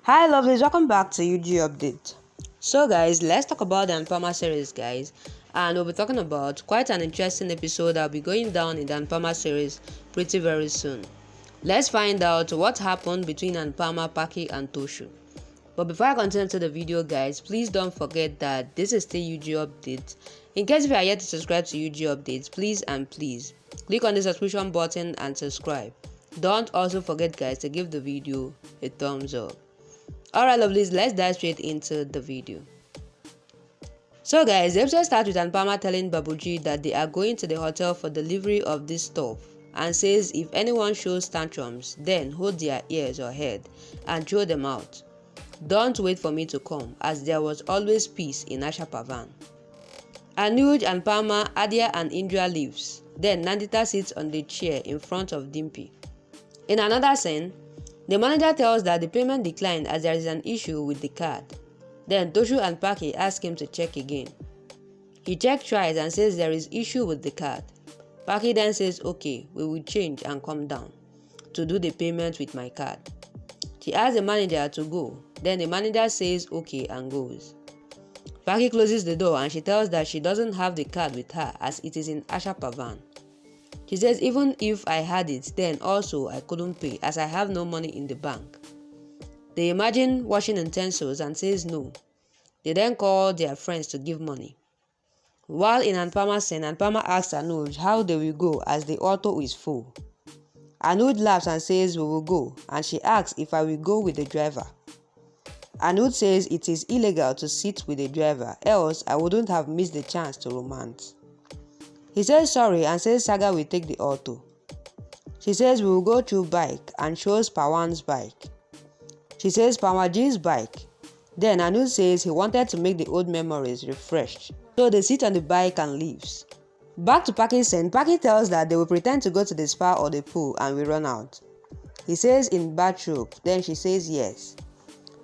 Hi lovelies, welcome back to UG Update. So guys, let's talk about the Anupama series guys, and we'll be talking about quite an interesting episode that will be going down in the Anupama series pretty very soon. Let's find out what happened between Anupama, Pakhi and Toshu. But before I continue to the video guys, please don't forget that this is still UG Update. In case if you are yet to subscribe to UG Updates, please click on the subscription button and subscribe. Don't also forget guys to give the video a thumbs up. Alright lovelies, let's dive straight into the video. So guys, the episode starts with Anupama telling Babuji that they are going to the hotel for delivery of this stuff and says if anyone shows tantrums, then hold their ears or head and throw them out. Don't wait for me to come, as there was always peace in Asha Pavan. Anuj Anupama, Adia and Indra leaves. Then Nandita sits on the chair in front of Dimpy. In another scene, the manager tells that the payment declined as there is an issue with the card. Then Toshu and Pakhi ask him to check again. He checks twice and says there is issue with the card. Pakhi then says okay, we will change and come down to do the payment with my card. She asks the manager to go. Then the manager says okay and goes. Pakhi closes the door and she tells that she doesn't have the card with her as it is in Asha Pavan. She says even if I had it, then also I couldn't pay as I have no money in the bank. They imagine washing utensils and says no. They then call their friends to give money. While in Anupama's scene, Anupama asks Anuj how they will go as the auto is full. Anuj laughs and says we will go, and she asks if I will go with the driver. Anuj says it is illegal to sit with the driver, else I wouldn't have missed the chance to romance. He says sorry and says Saga will take the auto. She says we will go through bike and shows Pawan's bike. She says Pawaji's bike. Then Anuj says he wanted to make the old memories refreshed. So they sit on the bike and leaves. Back to Pakhi's scene, Pakhi tells that they will pretend to go to the spa or the pool and we run out. He says in bathrobe, then she says yes.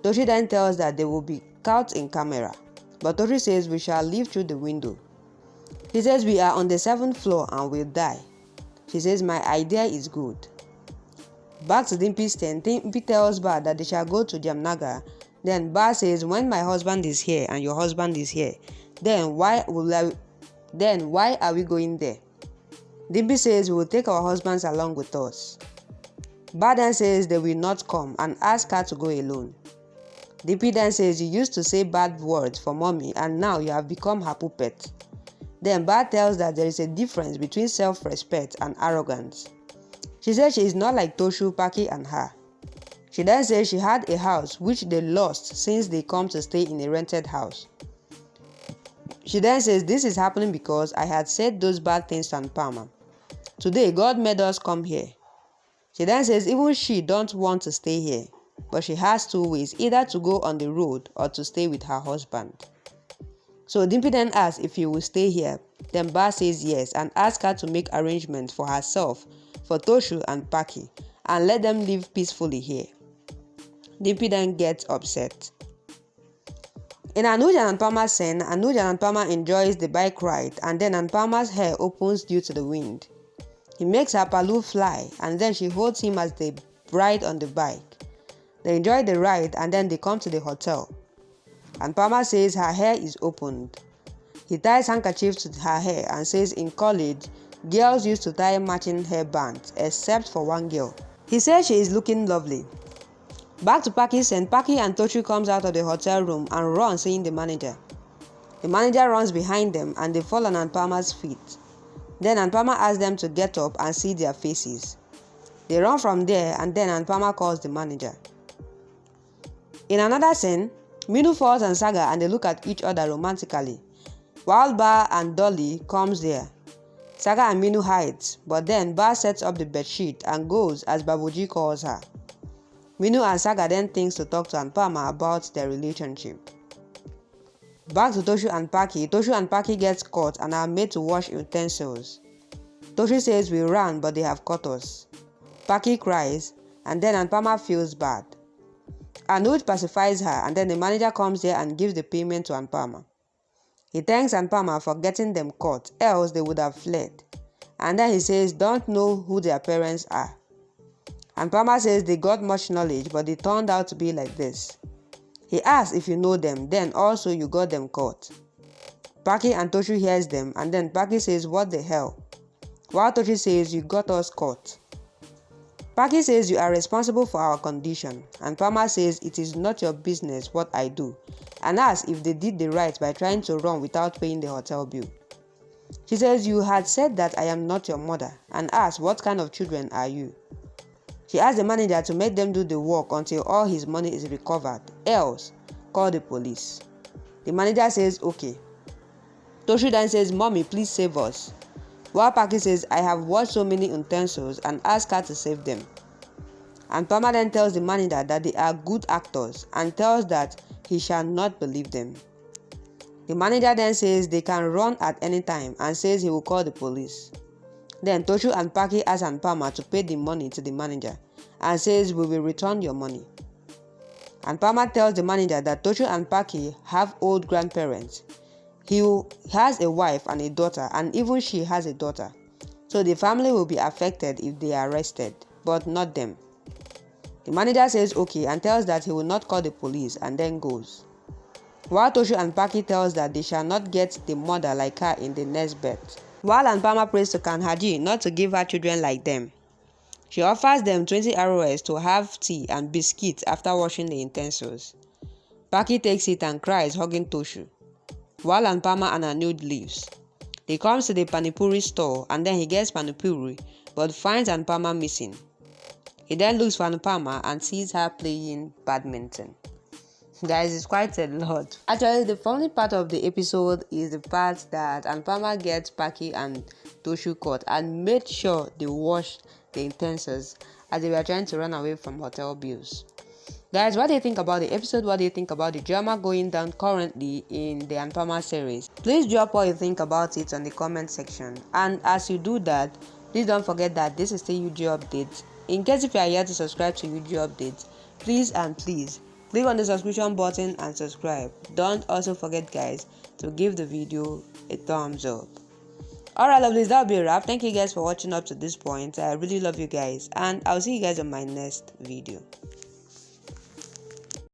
Toshu then tells that they will be caught in camera. But Toshu says we shall leave through the window. He says we are on the 7th floor and will die. She says my idea is good. Back to Dimpy's tent, Dimpy tells Ba that they shall go to Jamnagar. Then Ba says when my husband is here and your husband is here, then why are we going there? Dimpy says we will take our husbands along with us. Ba then says they will not come and ask her to go alone. Dimpy then says you used to say bad words for mommy and now you have become her puppet. Then Ba tells that there is a difference between self-respect and arrogance. She says she is not like Toshu, Pakhi and her. She then says she had a house which they lost since they come to stay in a rented house. She then says this is happening because I had said those bad things to Anupama. Today God made us come here. She then says even she don't want to stay here, but she has two ways, either to go on the road or to stay with her husband. So Dimpy then asks if he will stay here. Then Ba says yes and asks her to make arrangements for herself, for Toshu and Pakhi, and let them live peacefully here. Dimpy then gets upset. In Anuj and Anupama's scene, Anuj and Anupama enjoys the bike ride and then Anupama's hair opens due to the wind. He makes her palu fly and then she holds him as they ride on the bike. They enjoy the ride and then they come to the hotel. Anupama says her hair is opened. He ties handkerchief to her hair and says in college, girls used to tie matching hair bands except for one girl. He says she is looking lovely. Back to Pakhi's scene, Pakhi and Toshu comes out of the hotel room and run seeing the manager. The manager runs behind them and they fall on Anupama's feet. Then Anupama asks them to get up and see their faces. They run from there and then Anupama calls the manager. In another scene, Minu falls on Saga and they look at each other romantically. While Ba and Dolly comes there, Saga and Minu hides, but then Ba sets up the bedsheet and goes as Babuji calls her. Minu and Saga then thinks to talk to Anupama about their relationship. Back to Toshu and Pakhi. Toshu and Pakhi gets caught and are made to wash utensils. Toshu says we ran but they have caught us. Pakhi cries and then Anupama feels bad. Anuj pacifies her and then the manager comes there and gives the payment to Anupama. He thanks Anupama for getting them caught, else they would have fled. And then he says don't know who their parents are. Anupama says they got much knowledge, but they turned out to be like this. He asks if you know them, then also you got them caught. Pakhi and Toshu hears them, and then Pakhi says, what the hell? While Toshu says, you got us caught. Pakhi says you are responsible for our condition, and Anupama says it is not your business what I do, and asks if they did the right by trying to run without paying the hotel bill. She says you had said that I am not your mother, and asks what kind of children are you. She asks the manager to make them do the work until all his money is recovered, else call the police. The manager says okay. Toshu then says, Mommy, please save us. While Pakhi says, I have watched so many utensils and asked her to save them. And Anupama then tells the manager that they are good actors and tells that he shall not believe them. The manager then says they can run at any time and says he will call the police. Then Toshu and Pakhi ask Anupama to pay the money to the manager and says we will return your money. Anupama tells the manager that Toshu and Pakhi have old grandparents. He has a wife and a daughter, and even she has a daughter. So the family will be affected if they are arrested, but not them. The manager says okay and tells that he will not call the police and then goes. While Toshu and Pakhi tells that they shall not get the mother like her in the next bet. While Anupama prays to Kanhaji not to give her children like them. She offers them 20 ROS to have tea and biscuits after washing the utensils. Pakhi takes it and cries, hugging Toshu. While Anupama and Anuj leaves. He comes to the Panipuri store and then he gets Panipuri but finds Anupama missing. He then looks for Anupama and sees her playing badminton. Guys, it's quite a lot. Actually, the funny part of the episode is the part that Anupama gets Pakhi and Toshu caught and made sure they washed the utensils as they were trying to run away from hotel bills. Guys, what do you think about the episode? What do you think about the drama going down currently in the Anupama series? Please drop what you think about it on the comment section. And as you do that, please don't forget that this is still UG Updates. In case if you are yet to subscribe to UG Updates, please click on the subscription button and subscribe. Don't also forget, guys, to give the video a thumbs up. Alright, lovelies, that'll be a wrap. Thank you guys for watching up to this point. I really love you guys, and I'll see you guys on my next video.